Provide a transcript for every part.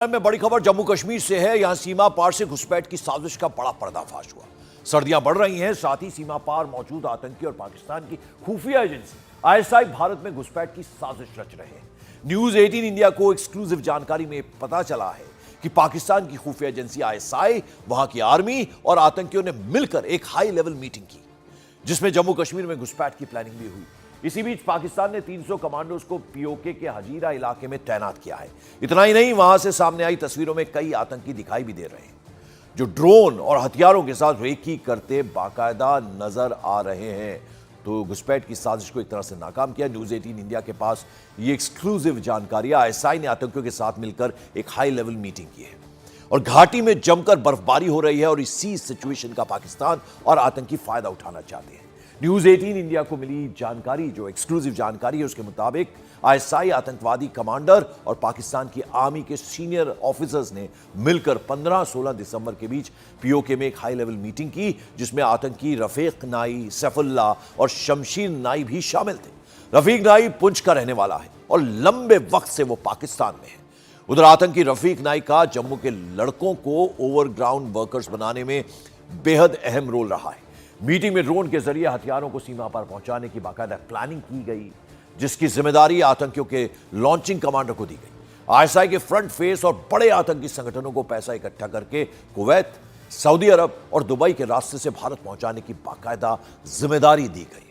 में बड़ी खबर जम्मू कश्मीर से है। यहां सीमा पार से घुसपैठ की साजिश का बड़ा पर्दाफाश हुआ। सर्दियां बढ़ रही हैं, साथ ही सीमा पार मौजूद आतंकी और पाकिस्तान की खुफिया एजेंसी आईएसआई भारत में घुसपैठ की साजिश रच रहे हैं। न्यूज 18 इंडिया को एक्सक्लूसिव जानकारी में पता चला है कि पाकिस्तान की खुफिया एजेंसी आईएसआई, वहां की आर्मी और आतंकियों ने मिलकर एक हाई लेवल मीटिंग की, जिसमें जम्मू कश्मीर में घुसपैठ की प्लानिंग भी हुई। इसी बीच पाकिस्तान ने 300 कमांडोज को पीओके के हजीरा इलाके में तैनात किया है। इतना ही नहीं, वहां से सामने आई तस्वीरों में कई आतंकी दिखाई भी दे रहे हैं, जो ड्रोन और हथियारों के साथ रेकी करते बाकायदा नजर आ रहे हैं। तो घुसपैठ की साजिश को एक तरह से नाकाम किया। न्यूज 18 इंडिया के पास ये एक्सक्लूसिव जानकारी, आईएसआई ने आतंकियों के साथ मिलकर एक हाई लेवल मीटिंग की है और घाटी में जमकर बर्फबारी हो रही है और इसी सिचुएशन का पाकिस्तान और आतंकी फायदा उठाना चाहते हैं। न्यूज 18 इंडिया को मिली जानकारी, जो एक्सक्लूसिव जानकारी है, उसके मुताबिक आईएसआई आतंकवादी कमांडर और पाकिस्तान की आर्मी के सीनियर ऑफिसर्स ने मिलकर 15-16 दिसंबर के बीच पीओके में एक हाई लेवल मीटिंग की, जिसमें आतंकी रफीक नाई, सैफुल्लाह और शमशीर नाई भी शामिल थे। रफीक नाई पुंछ का रहने वाला है और लंबे वक्त से वो पाकिस्तान में है। उधर आतंकी रफीक नाई का जम्मू के लड़कों को ओवरग्राउंड वर्कर्स बनाने में बेहद अहम रोल रहा है। मीटिंग में ड्रोन के जरिए हथियारों को सीमा पर पहुंचाने की बाकायदा प्लानिंग की गई, जिसकी जिम्मेदारी आतंकियों के लॉन्चिंग कमांडर को दी गई। आईएसआई के फ्रंट फेस और बड़े आतंकी संगठनों को पैसा इकट्ठा करके कुवैत, सऊदी अरब और दुबई के रास्ते से भारत पहुंचाने की बाकायदा जिम्मेदारी दी गई।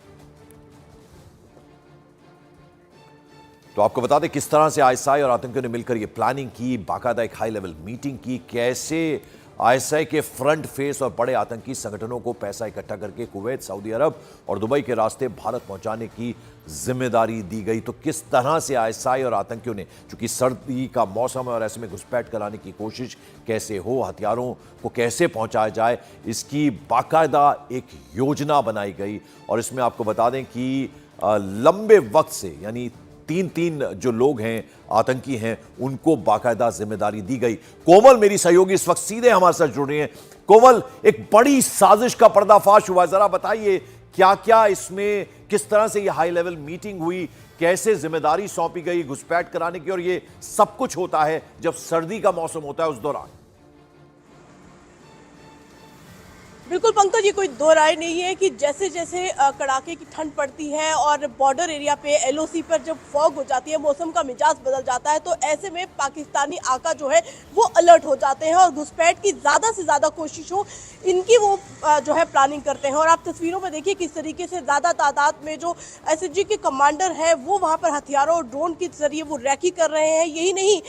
तो आपको बता दें किस तरह से आईएसआई और आतंकियों ने मिलकर यह प्लानिंग की, बाकायदा एक हाई लेवल मीटिंग की, कैसे आईएसआई के फ्रंट फेस और बड़े आतंकी संगठनों को पैसा इकट्ठा करके कुवैत, सऊदी अरब और दुबई के रास्ते भारत पहुंचाने की जिम्मेदारी दी गई। तो किस तरह से आईएसआई और आतंकियों ने, चूंकि सर्दी का मौसम है और ऐसे में घुसपैठ कराने की कोशिश कैसे हो, हथियारों को कैसे पहुंचाया जाए, इसकी बाकायदा एक योजना बनाई गई। और इसमें आपको बता दें कि लंबे वक्त से, यानी तीन जो लोग हैं, आतंकी हैं, उनको बाकायदा जिम्मेदारी दी गई। कोमल मेरी सहयोगी इस वक्त सीधे हमारे साथ जुड़ रही हैं। कोमल, एक बड़ी साजिश का पर्दाफाश हुआ, जरा बताइए क्या क्या इसमें, किस तरह से ये हाई लेवल मीटिंग हुई, कैसे जिम्मेदारी सौंपी गई घुसपैठ कराने की, और ये सब कुछ होता है जब सर्दी का मौसम होता है उस दौरान। बिल्कुल पंकज, ये कोई दो राय नहीं है कि जैसे जैसे कड़ाके की ठंड पड़ती है और बॉर्डर एरिया पे एलओसी पर जब फॉग हो जाती है, मौसम का मिजाज बदल जाता है, तो ऐसे में पाकिस्तानी आका जो है वो अलर्ट हो जाते हैं और घुसपैठ की ज़्यादा से ज़्यादा कोशिश हो, इनकी वो जो है प्लानिंग करते हैं। और आप तस्वीरों में देखिए किस तरीके से ज़्यादा तादाद में जो एसएसजी के कमांडर हैं वो वहाँ पर हथियारों और ड्रोन के जरिए वो रैकी कर रहे हैं। यही नहीं,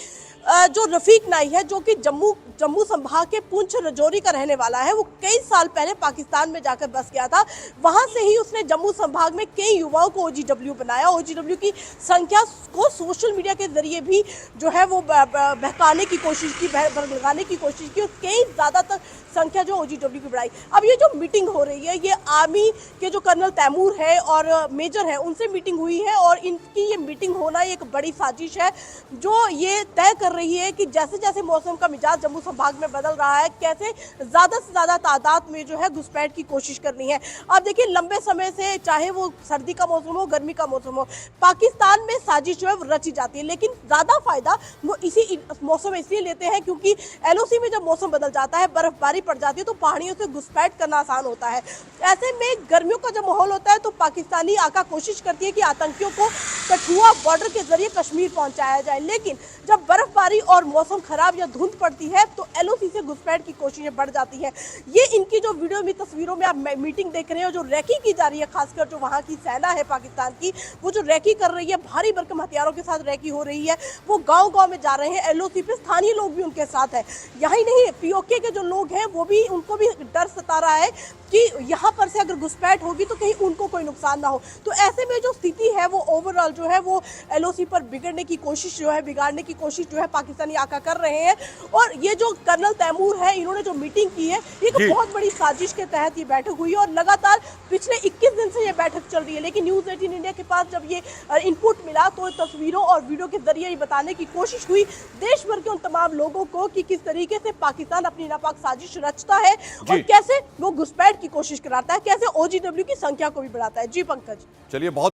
जो रफीक नाई है, जो कि जम्मू संभाग के पुंछ रजौरी का रहने वाला है, वो कई साल पहले पाकिस्तान में जाकर बस गया था। वहां से ही उसने जम्मू संभाग में कई युवाओं को ओजीडब्ल्यू बनाया। ओजीडब्ल्यू की संख्या को सोशल मीडिया के जरिए भी जो है वो बहकाने की कोशिश की, भड़काने की कोशिश की, और कई ज़्यादातर संख्या जो ओजीडब्ल्यू की बढ़ाई। अब ये जो मीटिंग हो रही है, ये आर्मी के जो कर्नल तैमूर है और मेजर है, उनसे मीटिंग हुई है और इनकी ये मीटिंग होना एक बड़ी साजिश है, जो ये तय कर रही है कि जैसे जैसे मौसम का मिजाज जम्मू संभाग में बदल रहा है, कैसे ज्यादा से ज्यादा तादाद में जो है घुसपैठ की कोशिश करनी है। अब देखिए, लंबे समय से, चाहे वो सर्दी का मौसम हो, गर्मी का मौसम हो, पाकिस्तान में साजिश जो है वो रची जाती है, लेकिन ज्यादा फायदा वो इसी मौसम में इसलिए लेते हैं क्योंकि एलओसी में जब मौसम बदल जाता है, बर्फबारी पड़ जाती है, तो पहाड़ियों से घुसपैठ करना आसान होता है। ऐसे में गर्मियों का जब माहौल होता है तो पाकिस्तानी आका कोशिश करती है कि आतंकियों को कठुआ बॉर्डर के जरिए कश्मीर पहुंचाया जाए, लेकिन जब बर्फबारी और मौसम खराब या धुंध पड़ती है तो एलओसी से घुसपैठ की कोशिशें बढ़ जाती हैं। ये इनकी जो वीडियो में, तस्वीरों में आप मीटिंग देख रहे हो, जो रैकी की जा रही है, खासकर जो वहाँ की सेना है पाकिस्तान की, वो जो रैकी कर रही है, भारी भरकम हथियारों के साथ रैकी हो रही है, वो गाँव-गाँव में जा रहे हैं एलओसी पे, स्थानीय लोग भी उनके साथ है। यही नहीं, पीओके के जो लोग हैं वो भी, उनको भी डर सता रहा है कि यहाँ पर से अगर घुसपैठ होगी तो कहीं उनको कोई नुकसान ना हो। तो ऐसे में जो स्थिति है वो ओवरऑल जो है वो एलओसी पर बिगाड़ने की कोशिश जो है पाकिस्तानी आका कर रहे हैं। और ये जो कर्नल तैमूर है, इन्होंने जो मीटिंग की है, एक बहुत बड़ी साजिश के तहत ये बैठक हुई है और लगातार पिछले 21 दिन से ये बैठक चल रही है। लेकिन न्यूज 18 इंडिया के पास जब ये इनपुट मिला तो तस्वीरों और वीडियो के जरिए ये बताने की कोशिश हुई देश भर के उन तमाम लोगों को कि किस तरीके से पाकिस्तान अपनी नापाक साजिश रचता है और कैसे वो घुसपैठ की कोशिश कराता है, कैसे ओजीडब्ल्यू की संख्या को भी बढ़ाता है। जी पंकज, चलिए, बहुत